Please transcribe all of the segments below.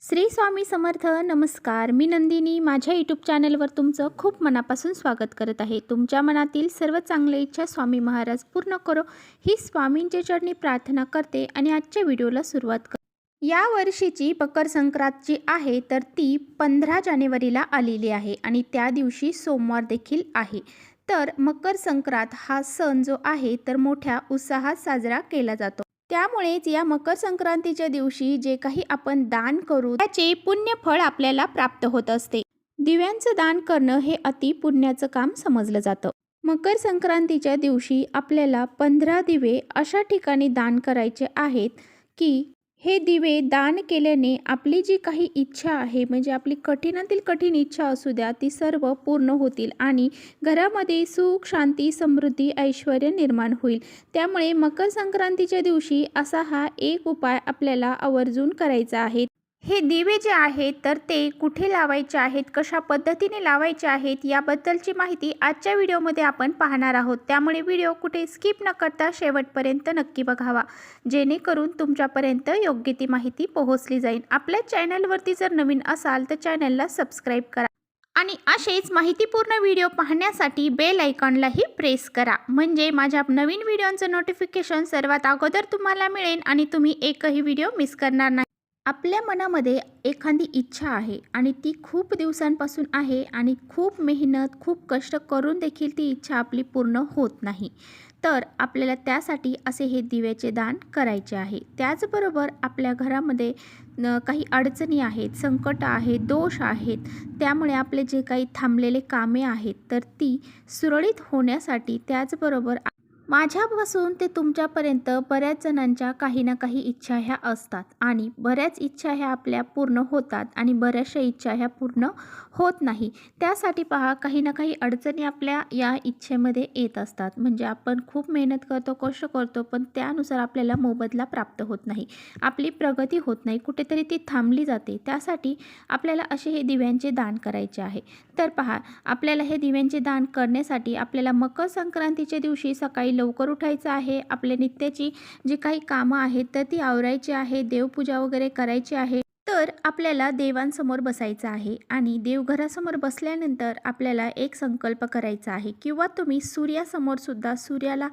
श्री स्वामी समर्थ. नमस्कार, मी नंदिनी. माझ्या यूट्यूब चॅनलवर तुमचं खूप मनापासून स्वागत करत आहे. तुमच्या मनातील सर्व चांगल्या इच्छा स्वामी महाराज पूर्ण करो ही स्वामींच्या चरणी प्रार्थना करते आणि आजच्या व्हिडिओला सुरुवात करते. या वर्षीची मकर संक्रांत जी आहे तर ती 15 जानेवारीला आलेली आहे आणि त्या दिवशी सोमवार देखील आहे. तर मकर संक्रांत हा सण जो आहे तर मोठ्या उत्साहात साजरा केला जातो. त्यामुळेच या मकर संक्रांतीच्या दिवशी जे काही आपण दान करू त्याचे पुण्य फळ आपल्याला प्राप्त होत असते. दिव्यांचं दान करणं हे अति पुण्याचं काम समजलं जातं. मकर संक्रांतीच्या दिवशी आपल्याला 15 दिवे अशा ठिकाणी दान करायचे आहेत की हे दिवे दान केल्याने आपली जी काही इच्छा आहे म्हणजे आपली कठीणातील कठीण इच्छा असू द्या ती सर्व पूर्ण होतील आणि घरामध्ये सुख, शांती, समृद्धी, ऐश्वर्य निर्माण होईल. त्यामुळे मकर संक्रांतीच्या दिवशी असा हा एक उपाय आपल्याला आवर्जून करायचा आहे. हे दिवे जे आहेत तर ते कुठे लावायचे आहेत, कशा पद्धतीने लावायचे आहेत याबद्दलची माहिती आजच्या व्हिडिओमध्ये आपण पाहणार आहोत. त्यामुळे व्हिडिओ कुठे स्किप न करता शेवटपर्यंत नक्की बघावा, जेणेकरून तुमच्यापर्यंत योग्य ती माहिती पोहोचली जाईल. आपल्या चॅनलवरती जर नवीन असाल तर चॅनलला सबस्क्राईब करा आणि असेच माहितीपूर्ण व्हिडिओ पाहण्यासाठी बेल आयकॉनलाही प्रेस करा, म्हणजे माझ्या नवीन व्हिडिओचं नोटिफिकेशन सर्वात अगोदर तुम्हाला मिळेल आणि तुम्ही एकही व्हिडिओ मिस करणार नाही. आपल्या मनामध्ये एखादी इच्छा आहे आणि ती खूप दिवसांपासून आहे आणि खूप मेहनत, खूप कष्ट करून देखील ती इच्छा आपली पूर्ण होत नाही. तर आपल्याला त्यासाठी असे हे दिव्याचे दान करायचे आहे. त्याचबरोबर आपल्या घरामध्ये काही अडचणी आहेत, संकट आहेत, दोष आहेत, त्यामुळे आपले जे काही थांबलेले कामे आहेत तर ती सुरळीत होण्यासाठी, त्याचबरोबर माझ्यापासून ते तुमच्यापर्यंत बऱ्याच जणांच्या काही ना काही इच्छा ह्या असतात आणि बऱ्याच इच्छा ह्या आपल्या पूर्ण होतात आणि बऱ्याचशा इच्छा ह्या पूर्ण होत नाही. त्यासाठी पहा, काही ना काही अडचणी आपल्या या इच्छेमध्ये येत असतात. म्हणजे आपण खूप मेहनत करतो, कष्ट करतो, पण त्यानुसार आपल्याला मोबदला प्राप्त होत नाही, आपली प्रगती होत नाही, कुठेतरी ती थांबली जाते. त्यासाठी आपल्याला असे हे दिव्यांचे दान करायचे आहे. तर पहा, आपल्याला हे दिव्यांचे दान करण्यासाठी आपल्याला मकर संक्रांतीच्या दिवशी सकाळी लवकर उठायचं आहे. आपल्या नित्याची जी काही कामं आहेत तर ती आवरायची आहे, देवपूजा वगैरे करायची आहे. तर आपल्याला देवांसमोर बसायचं आहे आणि देवघरासमोर बसल्यानंतर आपल्याला एक संकल्प करायचा आहे किंवा तुम्ही सूर्यासमोर सुद्धा सूर्याला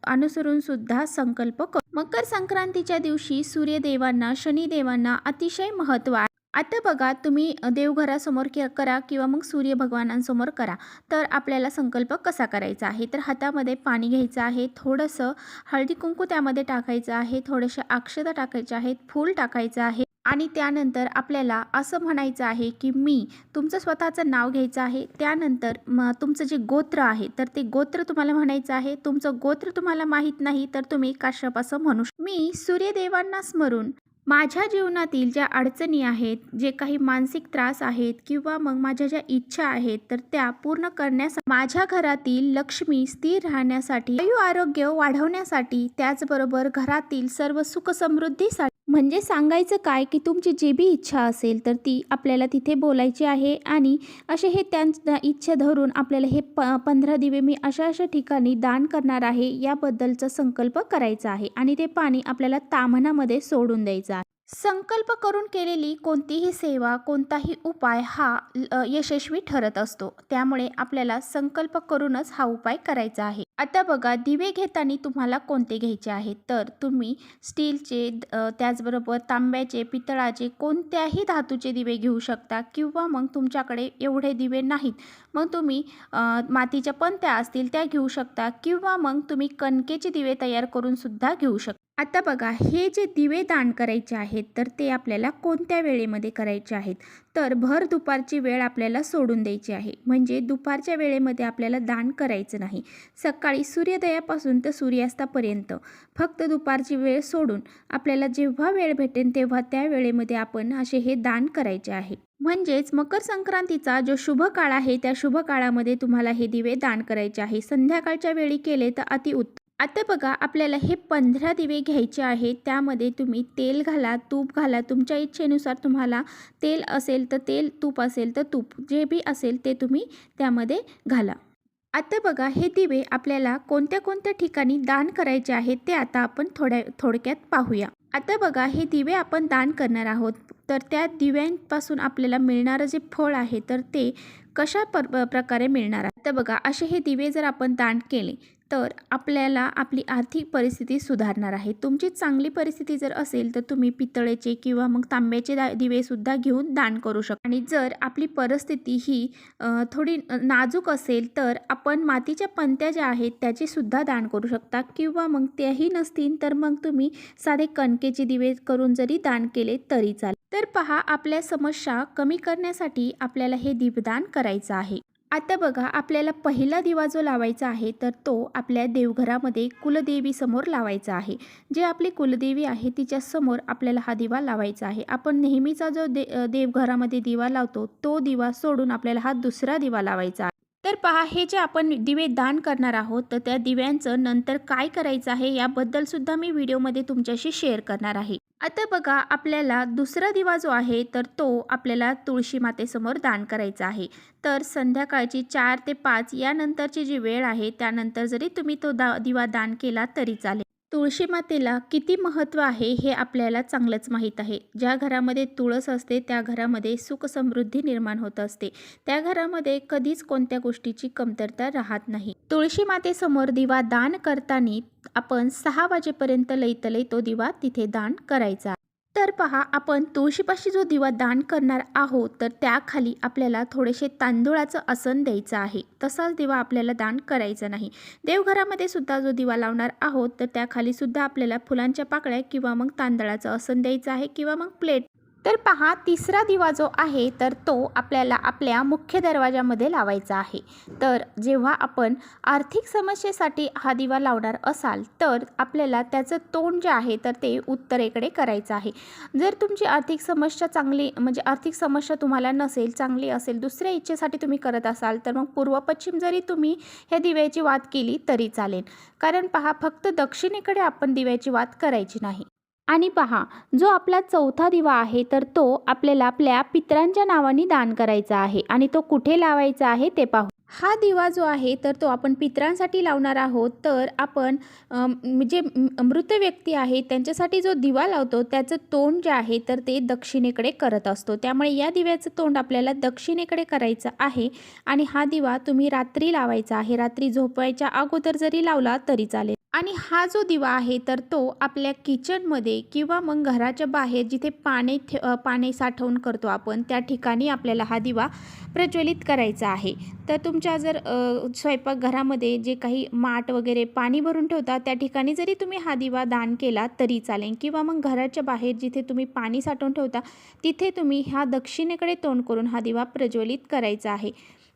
अनुसरून सुद्धा संकल्प मकर संक्रांतीच्या दिवशी सूर्यदेवांना, शनिदेवांना अतिशय महत्त्व आहे. आता बघा, तुम्ही देवघरासमोर करा किंवा मग सूर्य भगवानांसमोर करा. तर आपल्याला संकल्प कसा करायचा आहे, तर हातामध्ये पाणी घ्यायचं आहे, थोडंसं हळदी कुंकू त्यामध्ये टाकायचं आहे, थोडेसे अक्षता टाकायचे आहेत, फूल टाकायचं आहे आणि त्यानंतर आपल्याला असं म्हणायचं आहे की मी, तुमचं स्वतःचं नाव घ्यायचं आहे. त्यानंतर तुमचं जे गोत्र आहे तर ते गोत्र तुम्हाला म्हणायचं आहे. तुमचं गोत्र तुम्हाला माहीत नाही तर तुम्ही काश्यप असं म्हणू मी सूर्यदेवांना स्मरून माझ्या जीवनातील ज्या अडचणी आहेत, जे काही मानसिक त्रास आहेत किंवा मग माझ्या ज्या इच्छा आहेत तर त्या पूर्ण करण्यासाठी, माझ्या घरातील लक्ष्मी स्थिर राहण्यासाठी, आरोग्य वाढवण्यासाठी, त्याचबरोबर घरातील सर्व सुख समृद्धीसाठी, म्हणजे सांगायचं काय की तुमची जी बी इच्छा असेल तर ती आपल्याला तिथे बोलायची आहे आणि असे हे त्यांच्या इच्छा धरून आपल्याला हे 15 दिवे मी अशा अशा ठिकाणी दान करणार आहे याबद्दलचा संकल्प करायचा आहे आणि ते पाणी आपल्याला ताम्हणामध्ये सोडून द्यायचं आहे. संकल्प करून केलेली कोणतीही सेवा, कोणताही उपाय हा यशस्वी ठरत असतो. त्यामुळे आपल्याला संकल्प करूनच हा उपाय करायचा आहे. आता बघा, दिवे घेताना तुम्हाला कोणते घ्यायचे आहेत, तर तुम्ही स्टीलचे, त्याचबरोबर तांब्याचे, पितळाचे, कोणत्याही धातूचे दिवे घेऊ शकता किंवा मग तुमच्याकडे एवढे दिवे नाहीत मग तुम्ही मातीच्या पणत्या असतील त्या घेऊ शकता किंवा मग तुम्ही कणकेचे दिवे तयार करून सुद्धा घेऊ शकता. आता बघा, हे जे दिवे दान करायचे आहेत तर ते आपल्याला कोणत्या वेळेमध्ये करायचे आहेत, तर भर दुपारची वेळ आपल्याला सोडून द्यायची आहे. म्हणजे दुपारच्या वेळेमध्ये आपल्याला दान करायचं नाही. सकाळी सूर्योदयापासून तर सूर्यास्तापर्यंत फक्त दुपारची वेळ सोडून आपल्याला जेव्हा वेळ भेटेल तेव्हा त्या वेळेमध्ये आपण असे हे दान करायचे आहे. म्हणजेच मकर संक्रांतीचा जो शुभ काळ आहे त्या शुभ काळामध्ये तुम्हाला हे दिवे दान करायचे आहे. संध्याकाळच्या वेळी केले तर अतिउत्तम. आता बघा, आपल्याला हे 15 दिवे घ्यायचे आहेत. त्यामध्ये तुम्ही तेल घाला, तूप घाला, तुमच्या इच्छेनुसार तुम्हाला तेल असेल तर तेल, तूप असेल तर तूप, जे बी असेल ते तुम्ही त्यामध्ये घाला. आता बघा, हे दिवे आपल्याला कोणत्या कोणत्या ठिकाणी दान करायचे आहेत ते आता आपण थोडक्यात पाहूया. आता बघा, हे दिवे आपण दान करणार आहोत, तर त्या दिव्यांपासून आपल्याला मिळणारं जे फळ आहे तर ते कशा प्रकारे मिळणार आहे. तर बघा, असे हे दिवे जर आपण दान केले तर आपल्याला आपली आर्थिक परिस्थिती सुधारणार आहे. तुमची चांगली परिस्थिती जर असेल तर तुम्ही पितळेचे किंवा मग तांब्याचे दिवेसुद्धा घेऊन दान करू शकता. आणि जर आपली परिस्थिती ही थोडी नाजूक असेल तर आपण मातीच्या पंत्या ज्या आहेत त्याचेसुद्धा दान करू शकता, किंवा मग त्याही नसतील तर मग तुम्ही साधे कणकेचे दिवे करून जरी दान केले तरी चालेल. तर पहा, आपल्या समस्या कमी करण्यासाठी आपल्याला हे दीपदान करायचं आहे. आता बघा, आपल्याला पहिला दिवा जो लावायचा आहे तर तो आपल्या देवघरामध्ये कुलदेवी समोर लावायचा आहे. जे आपली कुलदेवी आहे तिच्या समोर आपल्याला हा दिवा लावायचा आहे. आपण नेहमीचा जो देवघरामध्ये दिवा लावतो तो दिवा सोडून आपल्याला हा दुसरा दिवा लावायचा आहे. तर पहा, हे जे आपण दिवे दान करणार आहोत तर त्या दिव्यांचं नंतर काय करायचं आहे याबद्दल सुद्धा मी व्हिडिओमध्ये तुमच्याशी शेअर करणार आहे. आता बघा, आपल्याला दुसरा दिवा जो आहे तर तो आपल्याला तुळशी मातेसमोर दान करायचा आहे. तर संध्याकाळची 4 ते 5 यानंतरची जी वेळ आहे त्यानंतर जरी तुम्ही तो दिवा दान केला तरी चालेल. तुळशी मातेला किती महत्त्व आहे हे आपल्याला चांगलंच माहीत आहे. ज्या घरामध्ये तुळस असते त्या घरामध्ये सुख समृद्धी निर्माण होत असते. त्या घरामध्ये कधीच कोणत्या गोष्टीची कमतरता राहत नाही. तुळशी मातेसमोर दिवा दान करताना आपण 6 वाजेपर्यंत लई तो दिवा तिथे दान करायचा. तर पहा, आपण तुळशीपाशी जो दिवा दान करणार आहोत तर त्याखाली आपल्याला थोडेसे तांदूळाचं आसन द्यायचं आहे. तसाच दिवा आपल्याला दान करायचा नाही. देवघरामध्ये सुद्धा जो दिवा लावणार आहोत तर त्याखाली सुद्धा आपल्याला फुलांच्या पाकळ्या किंवा मग तांदळाचं आसन द्यायचं आहे, किंवा मग प्लेट. तर पहा, तिसरा दिवा जो आहे तर तो आपल्याला आपल्या मुख्य दरवाजामध्ये लावायचा आहे. तर जेव्हा आपण आर्थिक समस्येसाठी हा दिवा लावणार असाल तर आपल्याला त्याचं तोंड जे आहे तर ते उत्तरेकडे करायचं आहे. जर तुमची आर्थिक समस्या चांगली, म्हणजे आर्थिक समस्या तुम्हाला नसेल, चांगली असेल, दुसऱ्या इच्छेसाठी तुम्ही करत असाल तर मग पूर्व पश्चिम जरी तुम्ही ह्या दिव्याची वात केली तरी चालेल. कारण पहा, फक्त दक्षिणेकडे आपण दिव्याची वात करायची नाही. आणि पहा, जो आपला चौथा दिवा आहे तर तो आपल्याला आपल्या पितरांच्या नावाने दान करायचा आहे. आणि तो कुठे लावायचा आहे ते पाहू. हा दिवा जो आहे तर तो आपण पितरांसाठी लावणार आहोत. तर आपण जे मृत व्यक्ती आहे त्यांच्यासाठी जो दिवा लावतो त्याचं तोंड जे आहे तर ते दक्षिणेकडे करत असतो. त्यामुळे या दिव्याचं तोंड आपल्याला दक्षिणेकडे करायचं आहे. आणि हा दिवा तुम्ही रात्री लावायचा आहे. रात्री झोपायच्या अगोदर जरी लावला तरी चालेल. आणि हा जो दिवा आहे तर तो आपल्या किचनमध्ये किंवा मग घराच्या बाहेर जिथे पाणी साठवून करतो आपण त्या ठिकाणी आपल्याला हा दिवा प्रज्वलित करायचा आहे. तर तुमच्या जर स्वयंपाकघरामध्ये जे काही माठ वगैरे पाणी भरून ठेवता त्या ठिकाणी जरी तुम्ही हा दिवा दान केला तरी चालेल, किंवा मग घराच्या बाहेर जिथे तुम्ही पाणी साठवून ठेवता तिथे तुम्ही ह्या दक्षिणेकडे तोंड करून हा दिवा प्रज्वलित करायचा आहे.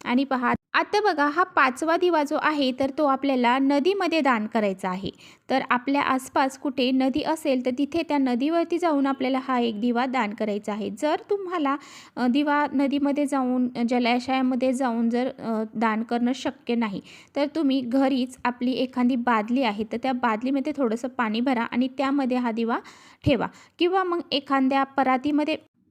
आणि पहा, आता बघा, हा 5वा दिवा जो आहे तर तो आपल्याला नदीमध्ये दान करायचा आहे. तर आपल्या आसपास कुठे नदी असेल तर तिथे त्या नदीवरती जाऊन आपल्याला हा एक दिवा दान करायचा आहे. जर तुम्हाला दिवा नदीमध्ये जाऊन, जलाशयामध्ये जाऊन जर दान करणं शक्य नाही तर तुम्ही घरीच आपली एखादी बादली आहे तर त्या बादलीमध्ये थोडंसं पाणी भरा आणि त्यामध्ये हा दिवा ठेवा, किंवा मग एखाद्या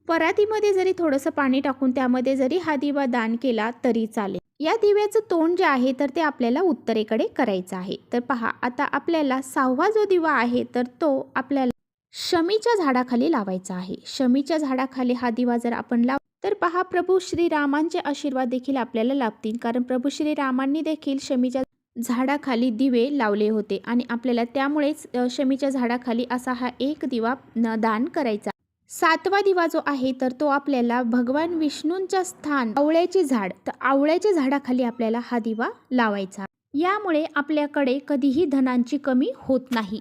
परातीमध्ये जरी थोडंसं पाणी टाकून त्यामध्ये जरी हा दिवा दान केला तरी चालेल. या दिव्याचं तोंड जे आहे तर ते आपल्याला उत्तरेकडे करायचं आहे. तर पहा, आता आपल्याला 6वा जो दिवा आहे तर तो आपल्याला शमीच्या झाडाखाली लावायचा आहे. शमीच्या झाडाखाली हा दिवा जर आपण तर पहा, प्रभू श्रीरामांचे आशीर्वाद देखील आपल्याला लाभतील. कारण प्रभू श्रीरामांनी देखील शमीच्या झाडाखाली दिवे लावले होते आणि आपल्याला त्यामुळेच शमीच्या झाडाखाली असा हा एक दिवा दान करायचा. 7वा दिवा जो आहे तर तो आपल्याला भगवान विष्णूंच्या स्थान आवळ्याचे झाड, तर आवळ्याच्या झाडाखाली आपल्याला हा दिवा लावायचा. यामुळे आपल्याकडे कधीही धनांची कमी होत नाही.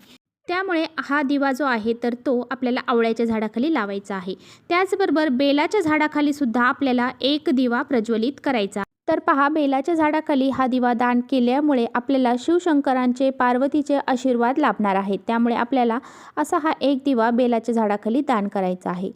त्यामुळे हा दिवा जो आहे तर तो आपल्याला आवळ्याच्या झाडाखाली लावायचा आहे. त्याचबरोबर बेलाच्या झाडाखाली सुद्धा आपल्याला एक दिवा प्रज्वलित करायचा. तर पहा, बेलाच्या झाडाखाली हा दिवा दान केल्यामुळे आपल्याला शिवशंकरांचे, पार्वतीचे आशीर्वाद लाभणार आहेत. त्यामुळे आपल्याला असा हा एक दिवा बेलाच्या झाडाखाली दान करायचा आहे.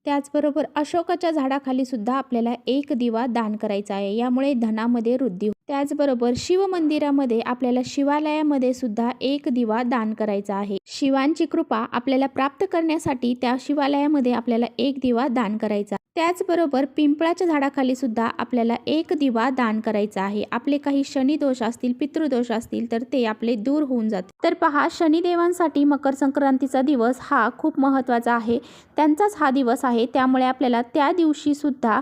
त्याचबरोबर अशोकाच्या झाडाखाली सुद्धा आपल्याला एक दिवा दान करायचा आहे. यामुळे धनामध्ये वृद्धी त्याचबरोबर शिवमंदिरामध्ये आपल्याला शिवालयामध्ये सुद्धा एक दिवा दान करायचा आहे. शिवांची कृपा आपल्याला प्राप्त करण्यासाठी त्या शिवालयामध्ये आपल्याला एक दिवा दान करायचा. त्याचबरोबर पिंपळाच्या झाडाखाली सुद्धा आपल्याला एक दिवा दान करायचा आहे. आपले काही शनिदोष असतील, पितृदोष असतील तर ते आपले दूर होऊन जातील. तर पहा, शनिदेवांसाठी मकर संक्रांतीचा दिवस हा खूप महत्त्वाचा आहे. त्यांचाच हा दिवस आहे, त्यामुळे आपल्याला त्या दिवशी सुद्धा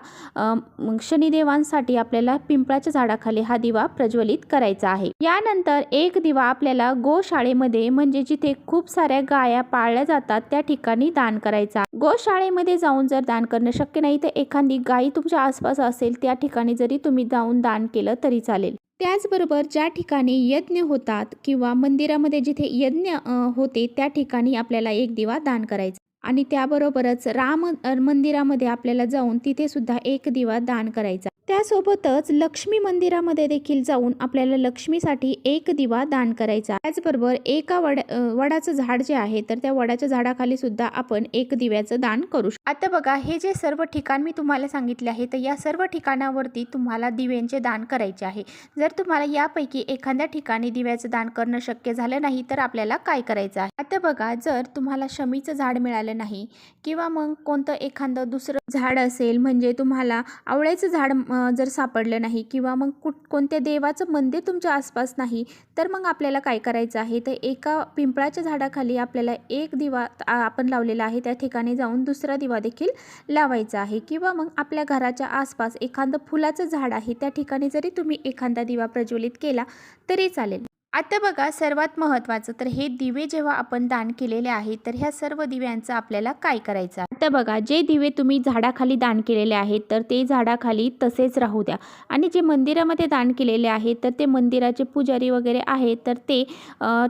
शनिदेवांसाठी आपल्याला पिंपळाच्या झाडाखाली हा दिवा प्रज्वलित करायचा आहे. यानंतर एक दिवा आपल्याला गोशाळेमध्ये, म्हणजे जिथे खूप साऱ्या गाया पाळल्या जातात त्या ठिकाणी दान करायचा. गोशाळेमध्ये जाऊन जर दान करणं शक्य नाही तर एखादी गाई तुमच्या आसपास असेल त्या ठिकाणी जरी तुम्ही जाऊन दान केलं तरी चालेल. त्याचबरोबर ज्या ठिकाणी यज्ञ होतात किंवा मंदिरामध्ये जिथे यज्ञ होते त्या ठिकाणी आपल्याला एक दिवा दान करायचा. आणि त्याबरोबरच राम मंदिरामध्ये आपल्याला जाऊन तिथे सुद्धा एक दिवा दान करायचा. त्यासोबतच लक्ष्मी मंदिरामध्ये देखील जाऊन आपल्याला लक्ष्मीसाठी एक दिवा दान करायचा. त्याचबरोबर एका वडाचं झाड जे आहे तर त्या वडाच्या झाडाखाली सुद्धा आपण एक दिव्याचं दान करू शकतो. आता बघा, हे जे सर्व ठिकाण मी तुम्हाला सांगितले आहे तर या सर्व ठिकाणावरती तुम्हाला दिव्यांचे दान करायचे आहे. जर तुम्हाला यापैकी एखाद्या ठिकाणी दिव्याचं दान करणं शक्य झालं नाही तर आपल्याला काय करायचं आहे. आता बघा, जर तुम्हाला शमीचं झाड मिळालं नाही किंवा मग कोणतं एखादं दुसरं झाड असेल, म्हणजे तुम्हाला आवळ्याचं झाड जर सापडलं नाही किंवा मग कोणत्या देवाचं मंदिर तुमच्या आसपास नाही तर मग आपल्याला काय करायचं आहे, तर एका पिंपळाच्या झाडाखाली आपल्याला एक दिवा आपण लावलेला आहे त्या ठिकाणी जाऊन दुसरा दिवा देखील लावायचा आहे. किंवा मग आपल्या घराच्या आसपास एखादं फुलाचं झाड आहे त्या ठिकाणी जरी तुम्ही एखादा दिवा प्रज्वलित केला तरी चालेल. आता बघा, सर्वात महत्त्वाचं तर हे दिवे जेव्हा आपण दान केलेले आहे तर ह्या सर्व दिव्यांचं आपल्याला काय करायचं. आता बघा, जे दिवे तुम्ही झाडाखाली दान केलेले आहेत तर ते झाडाखाली तसेच राहू द्या. आणि जे मंदिरामध्ये दान केलेले आहेत तर ते मंदिराचे पुजारी वगैरे आहेत तर ते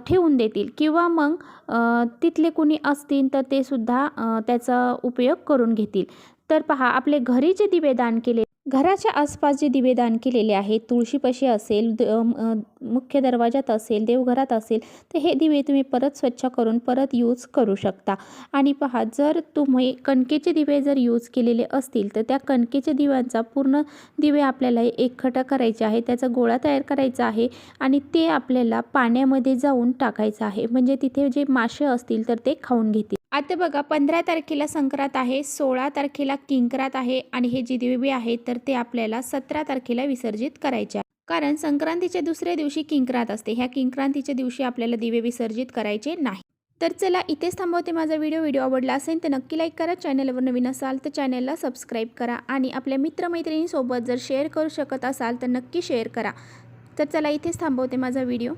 ठेवून देतील किंवा मग तिथले कुणी असतील तर ते सुद्धा त्याचा उपयोग करून घेतील. तर पहा, आपले घरी जे दिवे दान केले, घराच्या आसपास जे दिवे दान केलेले आहेत, तुळशीपाशी असेल, मुख्य दरवाजात असेल, देवघरात असेल तर हे दिवे तुम्ही परत स्वच्छ करून परत यूज करू शकता. आणि पहा, जर तुम्ही कणकेचे दिवे जर यूज केलेले असतील तर त्या कणकेच्या दिव्यांचा पूर्ण दिवे आपल्याला एकखट्टा करायचे आहे, त्याचा गोळा तयार करायचा आहे आणि ते आपल्याला पाण्यामध्ये जाऊन टाकायचं आहे, म्हणजे तिथे जे मासे असतील तर ते खाऊन घेतील. आता बघा, 15 तारखेला संक्रांत आहे, 16 तारखेला किंक्रात आहे आणि हे जे दिवे आहेत तर ते आपल्याला 17 तारखेला विसर्जित करायचे. कारण संक्रांतीच्या दुसऱ्या दिवशी किंक्रात असते. ह्या किंक्रांतीच्या दिवशी आपल्याला दिवे विसर्जित करायचे नाही. तर चला, इथेच थांबवते माझा व्हिडिओ आवडला असेल तर नक्की लाईक करा. चॅनलवर नवीन असाल तर चॅनलला सबस्क्राईब करा आणि आपल्या मित्रमैत्रिणींसोबत जर शेअर करू शकत असाल तर नक्की शेअर करा. तर चला, इथेच थांबवते माझा व्हिडिओ.